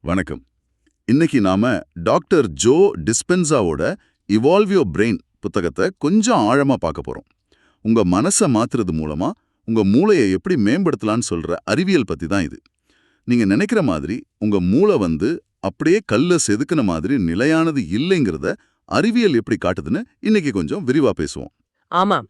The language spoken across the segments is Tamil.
வணக்கம். இன்னைக்கு நாம டாக்டர் ஜோ டிஸ்பென்சாவோட இவால்வ் யுவர் பிரெயின் புத்தகத்தை கொஞ்சம் ஆழமா பார்க்க போறோம். உங்க மனசை மாத்துறது மூலமா உங்க மூளையை எப்படி மேம்படுத்தலாம்னு சொல்ற அறிவியல் பத்தி தான் இது. நீங்க நினைக்கிற மாதிரி உங்க மூளை அப்படியே கல்ல செதுக்குன மாதிரி நிலையானது இல்லைங்கிறத அறிவியல் எப்படி காட்டுதுன்னு இன்னைக்கு கொஞ்சம் விரிவா பேசுவோம். ஆமாம்.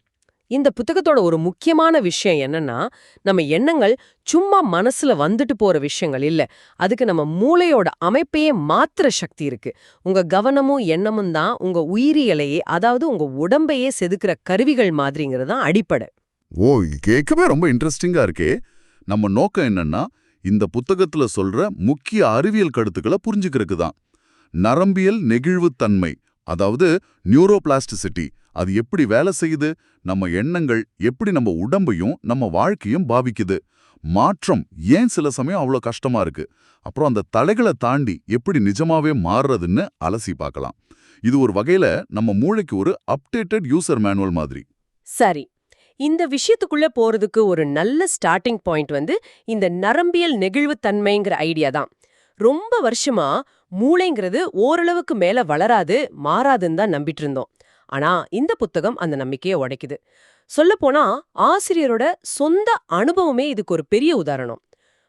இந்த புத்தகத்தோட ஒரு முக்கியமான விஷயம் என்னன்னா, நம்ம எண்ணங்கள் சும்மா மனசுல வந்துட்டு போற விஷயங்கள் இல்ல. அதுக்கு நம்ம மூளையோட அமைப்பையே மாத்துற சக்தி இருக்கு. உங்க கவனமும் எண்ணமும் தான் உங்க உயிரியலையே, அதாவது உங்க உடம்பையே செதுக்குற கருவிகள் மாதிரிங்கிறது தான் அடிப்படை. ஓ, கேட்கவே ரொம்ப இன்ட்ரெஸ்டிங்கா இருக்கே. நம்ம நோக்கம் என்னன்னா, இந்த புத்தகத்துல சொல்ற முக்கிய அறிவியல் கருத்துக்களை புரிஞ்சுக்கிறதுக்கு தான். நரம்பியல் நெகிழ்வுத்தன்மை, அதாவது நியூரோபிளாஸ்டிசிட்டி, அது எப்படி வேலை செய்யுது, நம்ம எண்ணங்கள் எப்படி நம்ம உடம்பையும் நம்ம வாழ்க்கையும் பாவிக்குது, மாற்றம் ஏன் சில சமயம் அவ்வளோ கஷ்டமா இருக்கு, அப்புறம் அந்த தடைகளை தாண்டி எப்படி நிஜமாவே மாறுறதுன்னு அலசி பார்க்கலாம். இது ஒரு வகையில நம்ம மூளைக்கு ஒரு அப்டேட்டட் யூசர் மேனுவல் மாதிரி. சரி, இந்த விஷயத்துக்குள்ள போறதுக்கு ஒரு நல்ல ஸ்டார்டிங் பாயிண்ட் இந்த நரம்பியல் நெகிழ்வுத்தன்மைங்கிற ஐடியா தான். ரொம்ப வருஷமா மூளைங்கிறது ஓரளவுக்கு மேல வளராது, மாறாதுன்னு தான் நம்பிட்டு இருந்தோம். ஆனா இந்த புத்தகம் அந்த நம்பிக்கையை உடைக்குது. சொல்லப்போனா ஆசிரியரோட சொந்த அனுபவமே இதுக்கு ஒரு பெரிய உதாரணம்.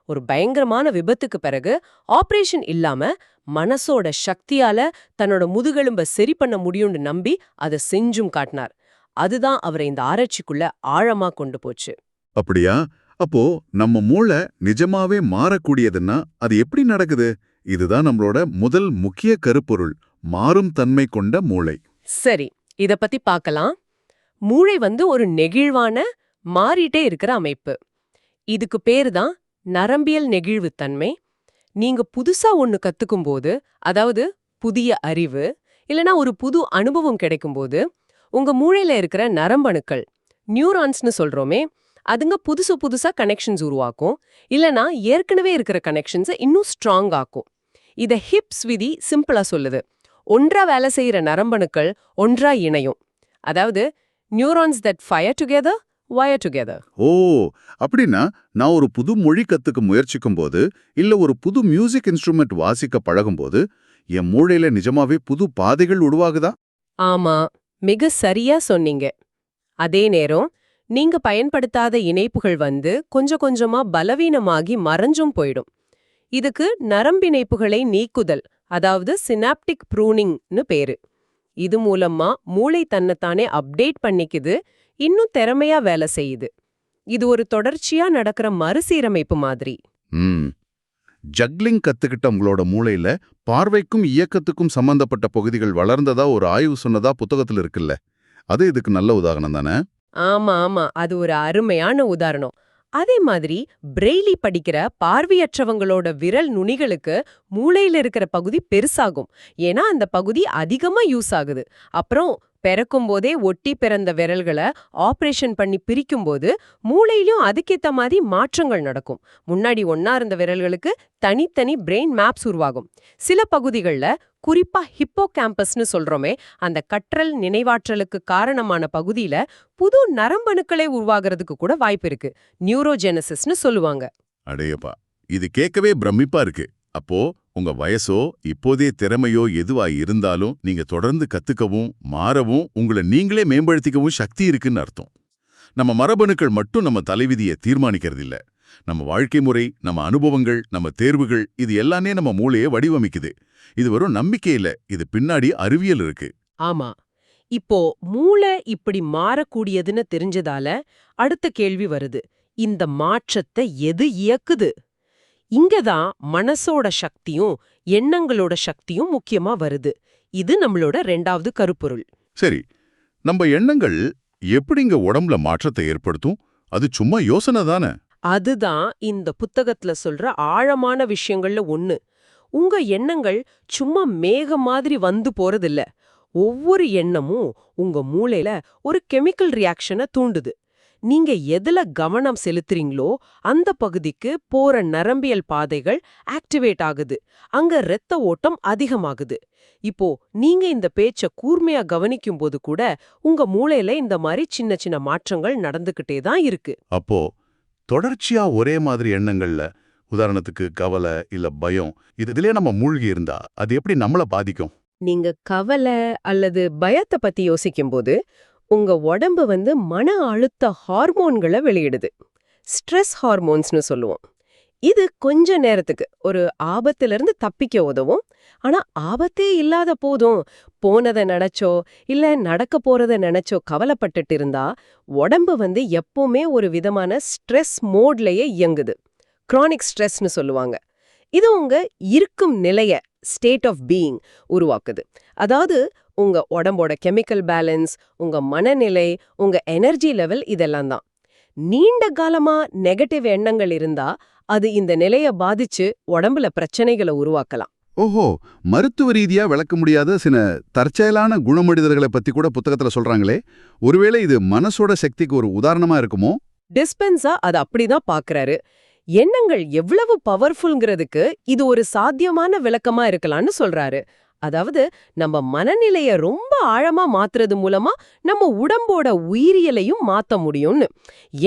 ஒரு பயங்கரமான விபத்துக்கு பிறகு ஆபரேஷன் இல்லாம மனசோட சக்தியால தன்னோட முதுகெலும்ப சரி பண்ண முடியும்னு நம்பி அதை செஞ்சும் காட்டினார். அதுதான் அவரை இந்த ஆராய்ச்சிக்குள்ள ஆழமா கொண்டு போச்சு. அப்படியா? அப்போ நம்ம மூளை நிஜமாவே மாறக்கூடியதுன்னா அது எப்படி நடக்குது? இதுதான் நம்மளோட முதல் முக்கிய கருப்பொருள், மாறும் தன்மை கொண்ட மூளை. சரி, இத பத்தி பார்க்கலாம். மூளை ஒரு நெகிழ்வான, மாறிட்டே இருக்கிற அமைப்பு. இதுக்கு பேரு தான் நரம்பியல் நெகிழ்வுத்தன்மை. நீங்க புதுசா ஒண்ணு கத்துக்கும்போது, அதாவது புதிய அறிவு இல்லனா ஒரு புது அனுபவம் கிடைக்கும்போது, உங்க மூளையில இருக்கிற நரம்பணுக்கள், நியூரான்ஸ்னு சொல்றோமே, அதுங்க புதுசு புதுசா கனெக்ஷன்ஸ் உருவாக்கும். இல்லனா ஏற்கனவே இருக்கிற கனெக்ஷன்ஸை இன்னும் ஸ்ட்ராங் ஆக்கும். இத ஹிப்ஸ் விதி சிம்பிளா சொல்லுது. ஒன்றா வேலை செய்யற நரம்பணுக்கள் ஒன்றா இணையும். அதாவது neurons that fire together wire together. ஓ, அப்படின்னா நான் ஒரு புது மொழி கத்துக்க முயற்சிக்கும் போது, இல்ல ஒரு புது மியூசிக் இன்ஸ்ட்ருமெண்ட் வாசிக்க பழகும்போது, என் மூளையில நிஜமாவே புது பாதைகள் உருவாகுதா? ஆமா, மிக சரியா சொன்னீங்க. அதே நேரம் நீங்க பயன்படுத்தாத இணைப்புகள் கொஞ்சம் கொஞ்சமா பலவீனமாகி மறைஞ்சும் போயிடும். இதுக்கு நரம்பிணைப்புகளை நீக்குதல், அதாவது சினாப்டிக் ப்ரூனிங்னு பேரு. இது மூலமா மூளை தன்னைத்தானே அப்டேட் பண்ணிக்குது, இன்னும் திறமையா வேலை செய்யுது. இது ஒரு தொடர்ச்சியா நடக்கிற மறுசீரமைப்பு மாதிரி. ஜக்லிங் கத்துக்கிட்ட உங்களோட மூளையில பார்வைக்கும் இயக்கத்துக்கும் சம்பந்தப்பட்ட பகுதிகள் வளர்ந்ததா ஒரு ஆய்வு சொன்னதா புத்தகத்துல இருக்குல்ல, அது இதுக்கு நல்ல உதாரணம் தானே? ஆமா ஆமா, அது ஒரு அருமையான உதாரணம். அதே மாதிரி பிரெய்லி படிக்கிற பார்வையற்றவங்களோட விரல் நுனிகளுக்கு மூளையில இருக்கிற பகுதி பெருசாகும். ஏன்னா அந்த பகுதி அதிகமா யூஸ் ஆகுது. அப்புறம் பிறக்கும் போதே ஒட்டி பிறந்த விரல்களை ஆபரேஷன் பண்ணி பிரிக்கும்போது மூளையிலும் அதுக்கேத்த மாதிரி மாற்றங்கள் நடக்கும். முன்னாடி ஒன்னா இருந்த விரல்களுக்கு தனித்தனி பிரெயின் மேப்ஸ் உருவாகும். சில பகுதிகளில், குறிப்பா ஹிப்போ கேம்பஸ்னு சொல்றோமே, அந்த கற்றல் நினைவாற்றலுக்கு காரணமான பகுதியில புது நரம்பணுக்களே உருவாகிறதுக்கு கூட வாய்ப்பு இருக்கு. நியூரோஜெனசிஸ்னு சொல்லுவாங்க. அடேயப்பா, இது கேட்கவே பிரமிப்பா இருக்கு. அப்போ உங்க வயசோ இப்போதைய திறமையோ எதுவா இருந்தாலும் நீங்க தொடர்ந்து கத்துக்கவும் மாறவும் உங்களை நீங்களே மேம்படுத்திக்கவும் சக்தி இருக்குன்னு அர்த்தம். நம்ம மரபணுக்கள் மட்டும் நம்ம தலைவிதியை தீர்மானிக்கிறது இல்ல. நம்ம வாழ்க்கை முறை, நம்ம அனுபவங்கள், நம்ம தேர்வுகள், இது எல்லாமே நம்ம மூளையை வடிவமைக்குது. இது வெறும் நம்பிக்கை இல்ல, இது பின்னாடி அறிவியல் இருக்கு. ஆமா, இப்போ மூளை இப்படி மாறக்கூடியதுன்னு தெரிஞ்சதால அடுத்த கேள்வி வருது. இந்த மாற்றத்தை எது இயக்குது? இங்கதான் மனசோட சக்தியும் எண்ணங்களோட சக்தியும் முக்கியமா வருது. இது நம்மளோட 2வது கருப்பொருள். சரி, நம்ம எண்ணங்கள் எப்படிங்க உடம்புல மாற்றத்தை ஏற்படுத்தும்? அது சும்மா யோசனை தானே? அதுதான் இந்த புத்தகத்துல சொல்ற ஆழமான விஷயங்கள்ல ஒண்ணு. உங்க எண்ணங்கள் சும்மா மேகம் மாதிரி போறதில்ல. ஒவ்வொரு எண்ணமும் உங்க மூளையில ஒரு கெமிக்கல் ரியாக்ஷனை தூண்டுது. நீங்க எதுல கவனம் செலுத்துறீங்களோ அந்த பகுதிக்கு போற நரம்பியல் பாதைகள் ஆக்டிவேட் ஆகுது. அங்க இரத்த ஓட்டம் அதிகமாகுது. இப்போ நீங்க இந்த பேச்ச கூர்மையா கவனிக்கும் போது கூட உங்க மூளையில இந்த மாதிரி சின்ன சின்ன மாற்றங்கள் நடந்துகிட்டே தான் இருக்கு. அப்போ தொடர்ச்சியா ஒரே மாதிரி எண்ணங்கள்ல உதாரணத்துக்கு கவலை இல்ல பயம் இதுலயே நம்ம மூழ்கி இருந்தா அது எப்படி நம்மள பாதிக்கும்? நீங்க கவலை அல்லது பயத்தை பத்தி யோசிக்கும்போது உங்க உடம்பு வந்து மன அழுத்த ஹார்மோன்களை வெளியிடுது. ஸ்ட்ரெஸ் ஹார்மோன்ஸ்னு சொல்லுவோம். இது கொஞ்ச நேரத்துக்கு ஒரு ஆபத்திலிருந்து தப்பிக்க உதவும். ஆனா ஆபத்தே இல்லாத போதும் போனதை நினைச்சோ இல்ல நடக்க போறதை நினைச்சோ கவலைப்பட்டுட்டு இருந்தா உடம்பு வந்து எப்பவுமே ஒரு விதமான ஸ்ட்ரெஸ் மோட்லயே இயங்குது. கிரானிக் ஸ்ட்ரெஸ்னு சொல்லுவாங்க. இது உங்க இருக்கும் நிலைய ஸ்டேட் ஆஃப் பீயிங் உருவாக்குது. அதாவது உங்க உடம்போட கெமிக்கல் பேலன்ஸ், உங்க மனநிலை, உங்க எனர்ஜி லெவல் இதெல்லாம் தான். நீண்ட காலமா நெகட்டிவ் எண்ணங்கள் இருந்தா அது இந்த நிலைய பாதிச்சு உடம்புல பிரச்சனைகளை உருவாக்கலாம். ஓஹோ, மருத்துவ ரீதியா விளக்க முடியாத சில தற்செயலான குணமடைதல்களை பத்தி கூட புத்தகத்துல சொல்றாங்களே, ஒருவேளை இது மனசோட சக்திக்கு ஒரு உதாரணமா இருக்குமோ? டிஸ்பென்ஸா அது அப்படிதான் பாக்குறாரு. எண்ணங்கள் எவ்வளவு பவர்ஃபுல்ங்கிறதுக்கு இது ஒரு சாத்தியமான விளக்கமா இருக்கலாம்னு சொல்றாரு. அதாவது நம்ம மனநிலைய ரொம்ப ஆழமா மாத்துறது மூலமா நம்ம உடம்போட உயிரியலையும் மாத்த முடியும்னு.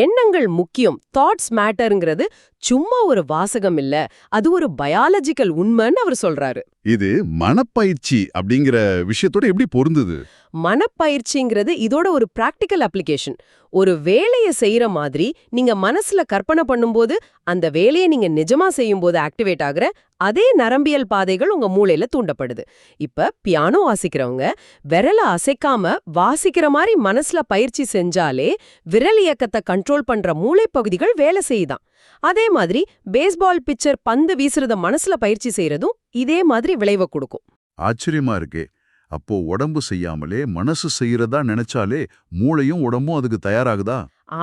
எண்ணங்கள் முக்கியம், தாட்ஸ் மேட்டர்ங்கிறது சும்மா ஒரு வாசகம் இல்ல, அது ஒரு பயாலஜிக்கல் உண்மைன்னு அவர் சொல்றாரு. இது மனப்பயிற்சி அப்படிங்கிற விஷயத்தோட எப்படி பொருந்துது? மனப்பயிற்சிங்கிறது இதோட ஒரு பிராக்டிக்கல் அப்ளிகேஷன். ஒரு வேலையை செய்யற மாதிரி நீங்க மனசுல கற்பனை பண்ணும்போது அந்த வேலையை நீங்க நிஜமா செய்யும்போது ஆக்டிவேட் ஆகுற அதே நரம்பியல் பாதைகள் உங்க மூளையில தூண்டப்படுது. இப்ப பியானோ வாசிக்கிறவங்க விரல அசைக்காம வாசிக்கிற மாதிரி மனசுல பயிற்சி செஞ்சாலே விரல் இயக்கத்தை கண்ட்ரோல் பண்ற மூளை பகுதிகள் வேலை செய்யுதான். அதே மாதிரி பேஸ்பால் பிச்சர் பந்து வீசுறத மனசுல பயிற்சி செய்யறதும் இதே மாதிரி விளைவை கொடுக்கும். ஆச்சரியமா இருக்கே. அப்போ உடம்பு செய்யாமலே மனசு செய்யறதா நினைச்சாலே மூளையும் உடம்பும் அதுக்கு தயாராகுதா?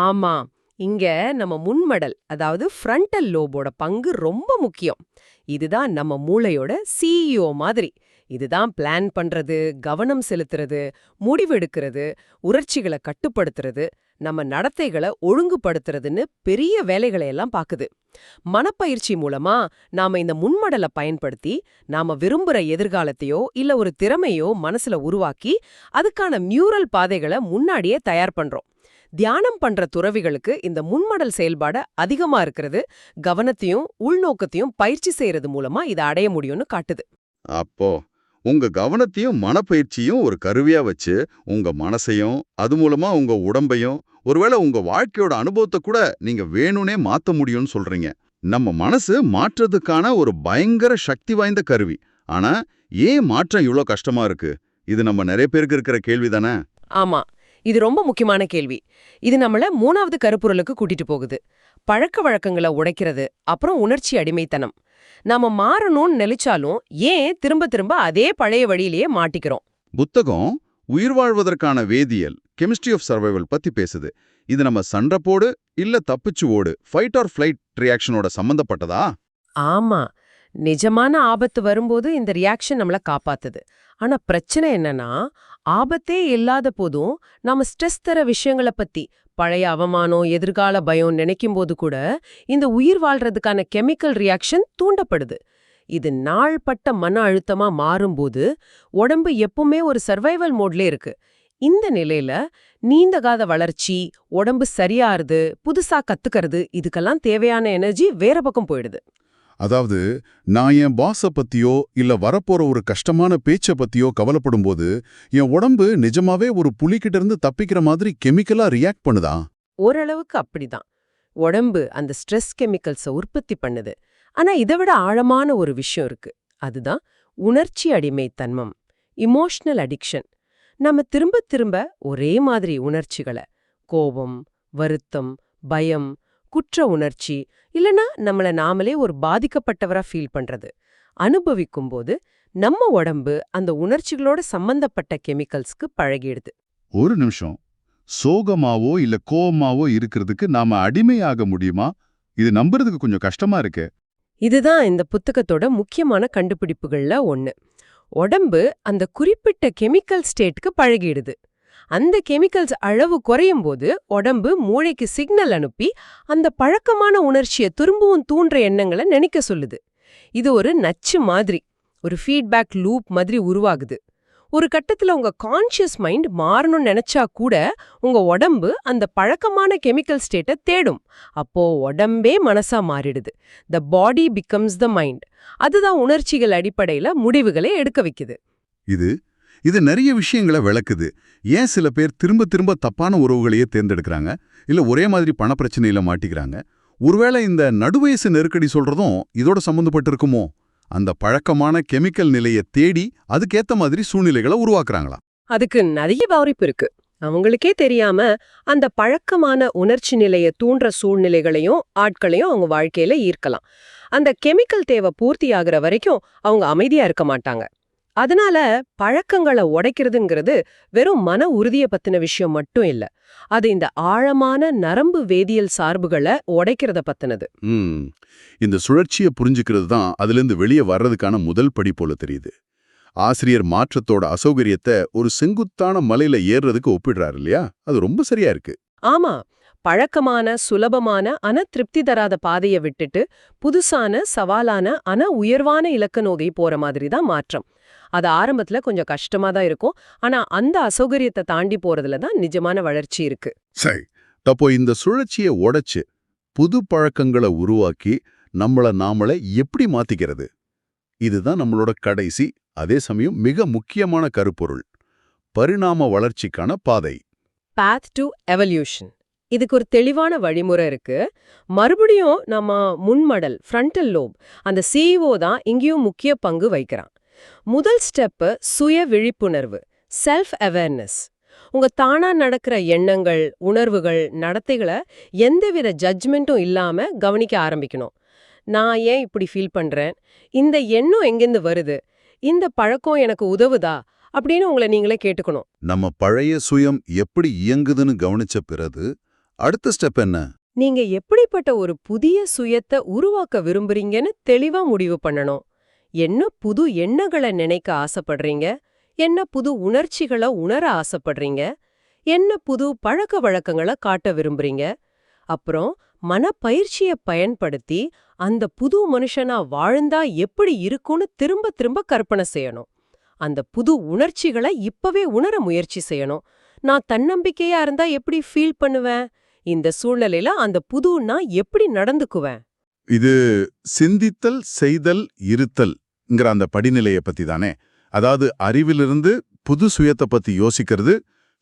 ஆமா, இங்க நம்ம முன்மடல் அதாவது ஃப்ரண்டல் லோபோட பங்கு ரொம்ப முக்கியம். இதுதான் நம்ம மூளையோட சிஇஓ மாதிரி. இதுதான் பிளான் பண்றது, கவனம் செலுத்துறது, முடிவெடுக்கிறது, உணர்ச்சிகளை கட்டுப்படுத்துறது, நம்ம நடத்தைகளை ஒழுங்குபடுத்துறதுன்னு பெரிய வேலைகளை எல்லாம் பாக்குது. மனப்பயிற்சி மூலமா நாம இந்த முன்மடலை பயன்படுத்தி நாம விரும்புற எதிர்காலத்தையோ இல்ல ஒரு திறமையோ மனசுல உருவாக்கி அதுக்கான நியூரல் பாதைகளை முன்னாடியே தயார் பண்றோம். தியானம் பண்ற துறவிகளுக்கு இந்த முன்மடல் செயல்பாடு அதிகமா இருக்கிறது கவனத்தையும் உள்நோக்கத்தையும் பயிற்சி செய்யறது மூலமா இதை அடைய முடியும்னு காட்டுது. அப்போ உங்க கவனத்தையும் மனப்பயிற்சியும் ஒரு கருவியா வச்சு உங்க மனசையும் அது மூலமா உங்க உடம்பையும் ஒருவேளை உங்க வாழ்க்கையோட அனுபவத்தை கூட நீங்க வேணும்னே மாத்த முடியும்னு சொல்றீங்க. நம்ம மனசு மாற்றத்துக்கான ஒரு பயங்கர சக்தி வாய்ந்த கருவி. ஆனா ஏன் மாற்றம் இவ்ளோ கஷ்டமா இருக்கு? இது நம்ம நிறைய பேருக்கு இருக்கிற கேள்விதானே? ஆமா, இது ரொம்ப முக்கியமான கேள்வி. இது நம்மள 3வது கருப்பொருளுக்கு கூட்டிட்டு போகுது. பழக்க வழக்கங்களை உடைக்கிறது, அப்புறம் உணர்ச்சி அடிமைத்தனம். நாம மாறணும்னு நினைச்சாலும் ஏன் திரும்ப திரும்ப அதே பழைய வழியிலேயே மாட்டிக்கிறோம்? புத்தகம் உயிர் வாழ்வதற்கான வேதியியல் கெமிஸ்ட்ரி ஆஃப் சர்வைவல் பத்தி பேசுது. இது நம்ம சண்டை போடு இல்ல தப்பிச்சு ஓடு ஃபைட் ஆர் ஃபிளைட் ரியாக்ஷனோட சம்பந்தப்பட்டதா? ஆமா, நிஜமான ஆபத்து வரும்போது இந்த ரியாக்ஷன் நம்மள காப்பாத்துது. ஆனா பிரச்சனை என்னன்னா, ஆபத்தே இல்லாத போதும் நாம ஸ்ட்ரெஸ் தர விஷயங்களை பத்தி பழைய அவமானம், எதிர்கால பயம் நினைக்கும்போது கூட இந்த உயிர் வாழ்றதுக்கான கெமிக்கல் ரியாக்ஷன் தூண்டப்படுது. இது நாள்பட்ட மன அழுத்தமா மாறும்போது உடம்பு எப்பவுமே ஒரு சர்வைவல் மோட்ல இருக்கு. இந்த நிலையில நீண்டகால வளர்ச்சி, உடம்பு சரியாருது, புதுசா கத்துக்கிறது இதுக்கெல்லாம் தேவையான எனர்ஜி வேற பக்கம் போயிடுது. அதாவது நான் என் பாஸ பத்தியோ இல்ல வரப்போற ஒரு கஷ்டமான பேச்ச பத்தியோ கவலைப்படும்போது என் உடம்பு நிஜமாவே ஒரு புலிகிட்ட இருந்து தப்பிக்கிற மாதிரி கெமிக்கலா ரியாக்ட் பண்ணுதா? ஓரளவுக்கு அப்படிதான். உடம்பு அந்த ஸ்ட்ரெஸ் கெமிக்கல்ஸை உற்பத்தி பண்ணுது. ஆனா இதை விட ஆழமான ஒரு விஷயம் இருக்கு. அதுதான் உணர்ச்சி அடிமைத்தன்மம், இமோஷனல் அடிக்ஷன். நம்ம திரும்ப திரும்ப ஒரே மாதிரி உணர்ச்சிகளை, கோபம், வருத்தம், பயம், குற்ற உணர்ச்சி இல்லனா நம்மள நாமளே ஒரு பாதிக்கப்பட்டவரா ஃபீல் பண்றது அனுபவிக்கும்போது நம்ம உடம்பு அந்த உணர்ச்சிகளோட சம்பந்தப்பட்ட கெமிக்கல்ஸ்க்கு பழகிடுது. ஒரு நிமிஷம், சோகமாவோ இல்ல கோவமாவோ இருக்கிறதுக்கு நாம அடிமையாக முடியுமா? இது நம்புறதுக்கு கொஞ்சம் கஷ்டமா இருக்கு. இதுதான் இந்த புத்தகத்தோட முக்கியமான கண்டுபிடிப்புகள்ல ஒண்ணு. உடம்பு அந்த குறிப்பிட்ட கெமிக்கல் ஸ்டேட்க்கு பழகிடுது. அந்த கெமிக்கல்ஸ் அளவு குறையும் போது உடம்பு மூளைக்கு சிக்னல் அனுப்பி அந்த பழக்கமான உணர்ச்சியை திரும்பவும் தூண்டுற எண்ணங்களை நினைக்க சொல்லுது. இது ஒரு நச்சு மாதிரி, ஒரு ஃபீட்பேக் லூப் மாதிரி உருவாகுது. ஒரு கட்டத்துல உங்க கான்ஷியஸ் மைண்ட் மாறணும்னு நினைச்சா கூட உங்க உடம்பு அந்த பழக்கமான கெமிக்கல் ஸ்டேட்டை தேடும். அப்போ உடம்பே மனசா மாறிடுது. த பாடி பிகம்ஸ் த மைண்ட். அதுதான் உணர்ச்சிகள் அடிப்படையில முடிவுகளை எடுக்க வைக்குது. இது நிறைய விஷயங்களை விளக்குது. ஏன் சில பேர் திரும்ப திரும்ப தப்பான உறவுகளையே தேர்ந்தெடுக்கிறாங்க, இல்ல ஒரே மாதிரி பணப்பிரச்சனையில மாட்டிக்கிறாங்க? ஒருவேளை இந்த நடுவயசு நெருக்கடி சொல்றதும் இதோட சம்பந்தப்பட்டு இருக்குமோ? அந்த பழக்கமான கெமிக்கல் நிலையை தேடி அதுக்கேத்த மாதிரி சூழ்நிலைகளை உருவாக்குறாங்களா? அதுக்கு நிறைய வாய்ப்பு இருக்கு. அவங்களுக்கே தெரியாம அந்த பழக்கமான உணர்ச்சி நிலையை தூண்டுற சூழ்நிலைகளையும் ஆட்களையும் அவங்க வாழ்க்கையில ஈர்க்கலாம். அந்த கெமிக்கல் தேவை பூர்த்தியாகிற வரைக்கும் அவங்க அமைதியா இருக்க மாட்டாங்க. அதனால பழக்கங்களை உடைக்கிறதுங்கிறது வெறும் மன உறுதியை பத்தின விஷயம் மட்டும் இல்ல. அது இந்த ஆழமான நரம்பு வேதியியல் சார்புகளை உடைக்கிறத பத்தினது. இந்த சுழற்சியை புரிஞ்சுக்கிறது தான் அதிலிருந்து வெளியே வர்றதுக்கான முதல் படி போல தெரியுது. ஆசிரியர் மாற்றத்தோட அசௌகரியத்தை ஒரு செங்குத்தான மலையில ஏறுறதுக்கு ஒப்பிடுறாரு இல்லையா? அது ரொம்ப சரியா இருக்கு. ஆமா, பழக்கமான சுலபமான ஆனா திருப்தி தராத பாதையை விட்டுட்டு புதுசான சவாலான ஆனா உயர்வான இலக்க நோக்கி போற மாதிரி தான் மாற்றம். அது ஆரம்பத்துல கொஞ்சம் கஷ்டமா தான் இருக்கும். ஆனா அந்த அசௌகரியத்தை தாண்டி போறதுல தான் நிஜமான வளர்ச்சி இருக்கு. சரி, அப்போ இந்த சுழற்சியை உடைச்சு புது பழக்கங்களை உருவாக்கி நம்மள நாமளே எப்படி மாத்திக்கிறது? இதுதான் நம்மளோட கடைசி, அதே சமயம் மிக முக்கியமான கருப்பொருள். பரிணாம வளர்ச்சிக்கான பாதை. Path to evolution. இதுக்கு ஒரு தெளிவான வழிமுறை இருக்கு. மறுபடியும் நம்ம முன்மடல் ஃப்ரண்டல் லோப் அந்த சிஇஓ தான் இங்கேயும் முக்கிய பங்கு வகிக்கிறான். முதல் ஸ்டெப்பு சுய விழிப்புணர்வு, செல்ஃப் அவேர்னஸ். உங்க தானா நடக்கிற எண்ணங்கள், உணர்வுகள், நடத்தைகளை எந்தவித ஜட்ஜ்மெண்ட்டும் இல்லாம கவனிக்க ஆரம்பிக்கணும். நான் ஏன் இப்படி ஃபீல் பண்றேன்? இந்த எண்ணம் எங்கிருந்து வருது? இந்த பழக்கம் எனக்கு உதவுதா? அப்படின்னு உங்களை நீங்களே கேட்டுக்கணும். நம்ம பழைய சுயம் எப்படி இயங்குதுன்னு கவனிச்ச பிறகு அடுத்த ஸ்டெப் என்ன? நீங்க எப்படிப்பட்ட ஒரு புதிய சுயத்தை உருவாக்க விரும்புறீங்கன்னு தெளிவா முடிவு பண்ணணும். என்ன புது எண்ணங்களை நினைக்க ஆசைப்படுறீங்க? என்ன புது உணர்ச்சிகளை உணர ஆசைப்படுறீங்க? என்ன புது பழக்க வழக்கங்களை காட்ட விரும்புறீங்க? அப்புறம் மனப்பயிற்சியை பயன்படுத்தி அந்த புது மனுஷனா வாழ்ந்தா எப்படி இருக்கும்னு திரும்ப திரும்ப கற்பனை செய்யணும். அந்த புது உணர்ச்சிகளை இப்பவே உணர முயற்சி செய்யணும். நான் தன்னம்பிக்கையா இருந்தா எப்படி ஃபீல் பண்ணுவேன்? இந்த சூழ்நிலையில அந்த புது நான் எப்படி நடந்துக்குவேன்? இது சிந்தித்தல், செய்தல், இருத்தல்ங்கிற அந்த படிநிலையை பத்தி தானே? அதாவது அறிவிலிருந்து புது சுயத்தை பத்தி யோசிக்கிறது,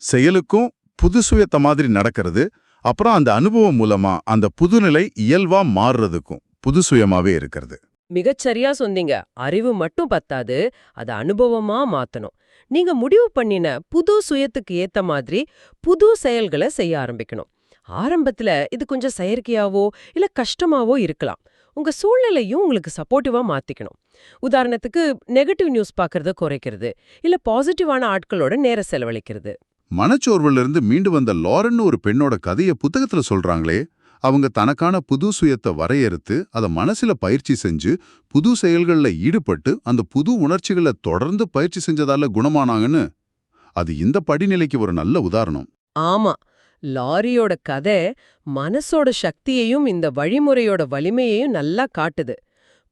செயலுக்கும் புது சுயத்தை மாதிரி நடக்கிறது, அப்புறம் அந்த அனுபவம் மூலமா அந்த புதுநிலை இயல்பா மாறுறதுக்கும் புது சுயமாவே இருக்கிறது. மிகச்சரியா சொன்னீங்க. அறிவு மட்டும் பத்தாது, அதை அனுபவமா மாத்தணும். நீங்க முடிவு பண்ணின புது சுயத்துக்கு ஏத்த மாதிரி புது செயல்களை செய்ய ஆரம்பிக்கணும். ஆரம்பத்துல இது கொஞ்சம் செயற்கையாவோ இல்ல கஷ்டமாவோ இருக்கலாம். உங்க சூழ்நிலையும் உங்களுக்கு சப்போர்ட்டிவா மாத்திக்கணும். உதாரணத்துக்கு நெகட்டிவ் நியூஸ் பார்க்கறத குறைக்கிறது, இல்ல பாசிட்டிவான ஆட்களோட நேர செலவழிக்கிறது. மனச்சோர்வுல இருந்து மீண்டு வந்த லாரன் ஒரு பெண்ணோட கதையை புத்தகத்துல சொல்றாங்களே, அவங்க தனக்கான புது சுயத்தை வரையறுத்து அதை மனசுல பயிற்சி செஞ்சு புது செயல்கள்ல ஈடுபட்டு அந்த புது உணர்ச்சிகளை தொடர்ந்து பயிற்சி செஞ்சதால குணமானாங்கன்னு. அது இந்த படிநிலைக்கு ஒரு நல்ல உதாரணம். ஆமா, லாரியோட கதை மனசோட சக்தியையும் இந்த வழிமுறையோட வலிமையையும் நல்லா காட்டுது.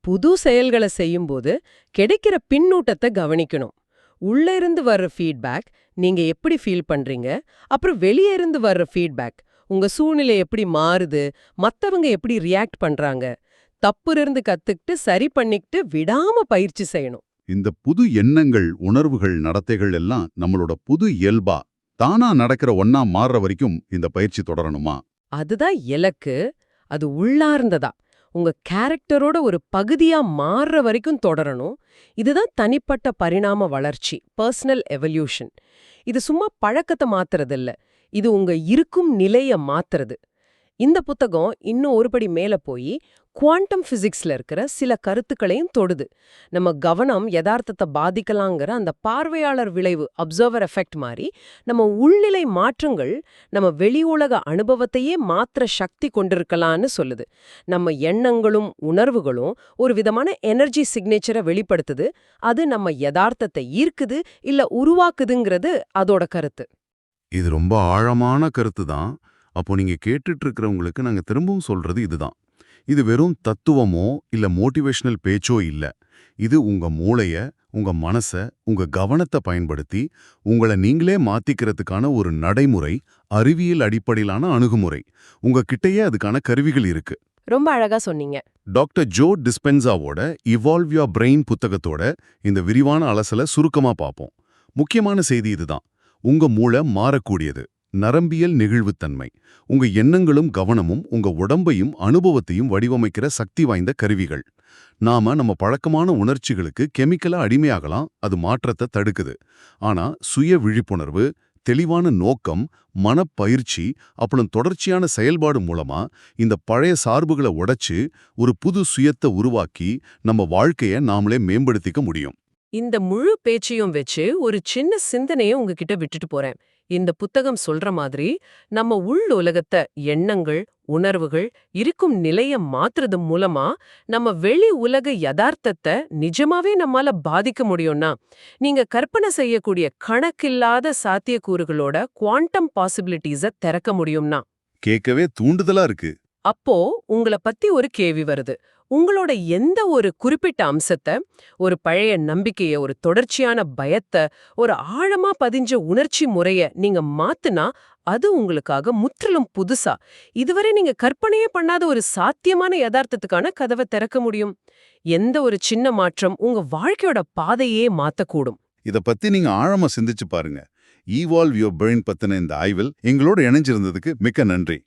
புது செயல்களை செய்யும்போது கிடைக்கிற பின்னூட்டத்தை கவனிக்கணும். உள்ள இருந்து வர்ற ஃபீட்பேக், நீங்க எப்படி ஃபீல் பண்றீங்க, அப்புறம் வெளியே இருந்து வர்ற ஃபீட்பேக், உங்க சூழ்நிலை எப்படி மாறுது, மத்தவங்க எப்படி ரியாக்ட் பண்றாங்க, தப்புல இருந்து கத்துக்கிட்டு சரி பண்ணிக்கிட்டு விடாம பயிற்சி செய்யணும். இந்த புது எண்ணங்கள், உணர்வுகள், நடத்தைகள் எல்லாம் நம்மளோட புது இயல்பா தானா நடக்கிற ஒன்னா மாறுற வரைக்கும் இந்த பயிற்சி தொடரணுமா? அதுதான் இலக்கு. அது உள்ளார்ந்ததா உங்க கேரக்டரோட ஒரு பகுதியா மாறுற வரைக்கும் தொடரணும். இதுதான் தனிப்பட்ட பரிணாம வளர்ச்சி, பர்சனல் எவல்யூஷன். இது சும்மா பழக்கத்தை மாத்துறதில்ல, இது உங்க இருக்கும் நிலைய மாத்துறது. இந்த புத்தகம் இன்னும் ஒருபடி மேல போய் குவாண்டம் பிசிக்ஸ்ல இருக்கிற சில கருத்துக்களையும் தொடுது. நம்ம கவனம் யதார்த்தத்தை பாதிக்கலாங்கிற அந்த பார்வையாளர் விளைவு, அப்சர்வர் எஃபெக்ட் மாதிரி நம்ம உள்நிலை மாற்றங்கள் நம்ம வெளி உலக அனுபவத்தையே மாத்திர சக்தி கொண்டிருக்கலான்னு சொல்லுது. நம்ம எண்ணங்களும் உணர்வுகளும் ஒரு விதமான எனர்ஜி சிக்னேச்சரை வெளிப்படுத்துது. அது நம்ம யதார்த்தத்தை ஈர்க்குது இல்ல உருவாக்குதுங்கிறது அதோட கருத்து. இது ரொம்ப ஆழமான கருத்து தான். அப்போ நீங்க கேட்டுட்டு இருக்கிறவங்களுக்கு நாங்க திரும்பவும் சொல்றது இதுதான். இது வெறும் தத்துவமோ இல்ல மோட்டிவேஷனல் பேச்சோ இல்ல. இது உங்க மூளைய, உங்க மனச, உங்க கவனத்தை பயன்படுத்தி உங்கள நீங்களே மாத்திக்கிறதுக்கான ஒரு நடைமுறை, அறிவியல் அடிப்படையிலான அணுகுமுறை. உங்க கிட்டயே அதுக்கான கருவிகள் இருக்கு. ரொம்ப அழகா சொன்னீங்க. டாக்டர் ஜோ டிஸ்பென்சாவோட இவால்வ் யுவர் பிரெயின் புத்தகத்தோட இந்த விரிவான அலசலை சுருக்கமா பார்ப்போம். முக்கியமான செய்தி இதுதான். உங்க மூளை மாறக்கூடியது. நரம்பியல் நெகிழ்வுத்தன்மை. உங்க எண்ணங்களும் கவனமும் உங்க உடம்பையும் அனுபவத்தையும் வடிவமைக்கிற சக்தி வாய்ந்த கருவிகள். நாம நம்ம பழக்கமான உணர்ச்சிகளுக்கு கெமிக்கலா அடிமையாகலாம், அது மாற்றத்தை தடுக்குது. ஆனா சுய விழிப்புணர்வு, தெளிவான நோக்கம், மனப்பயிற்சி, அப்புறம் தொடர்ச்சியான செயல்பாடு மூலமா இந்த பழைய சார்புகளை உடைச்சு ஒரு புது சுயத்தை உருவாக்கி நம்ம வாழ்க்கைய நாமளே மேம்படுத்திக்க முடியும். இந்த முழு பேச்சையும் வச்சு ஒரு சின்ன சிந்தனையை உங்ககிட்ட விட்டுட்டு போறேன். இந்த புத்தகம் சொல்ற மாதிரி நம்ம உள் உலகத்தை, எண்ணங்கள், உணர்வுகள் இருக்கும் நிலைய மாத்துறது மூலமா நம்ம வெளி உலக யதார்த்தத்தை நிஜமாவே நம்மால பாதிக்க முடியும்னா, நீங்க கற்பனை செய்யக்கூடிய கணக்கில்லாத சாத்தியக்கூறுகளோட குவாண்டம் பாசிபிலிட்டிஸ திறக்க முடியும்னா, கேட்கவே தூண்டுதலா இருக்கு. அப்போ உங்கள பத்தி ஒரு கேள்வி வருது. உங்களோட எந்த ஒரு குறிப்பிட்ட அம்சத்தை, ஒரு பழைய நம்பிக்கைய, ஒரு தொடர்ச்சியான பயத்தை, ஒரு ஆழமா பதிஞ்ச உணர்ச்சி முறைய நீங்க மாத்துனா, அது உங்களுக்காக முற்றிலும் புதுசா, இதுவரை நீங்க கற்பனையே பண்ணாத ஒரு சாத்தியமான யதார்த்தத்துக்கான கதவை திறக்க முடியும். எந்த ஒரு சின்ன மாற்றம் உங்க வாழ்க்கையோட பாதையே மாத்தக்கூடும். இத பத்தி நீங்க ஆழமா சிந்திச்சு பாருங்க. ஈவால்வ் யுவர் பிரெயின் பத்தின இந்த ஆய்வில் எங்களோட இணைஞ்சிருந்ததுக்கு மிக்க நன்றி.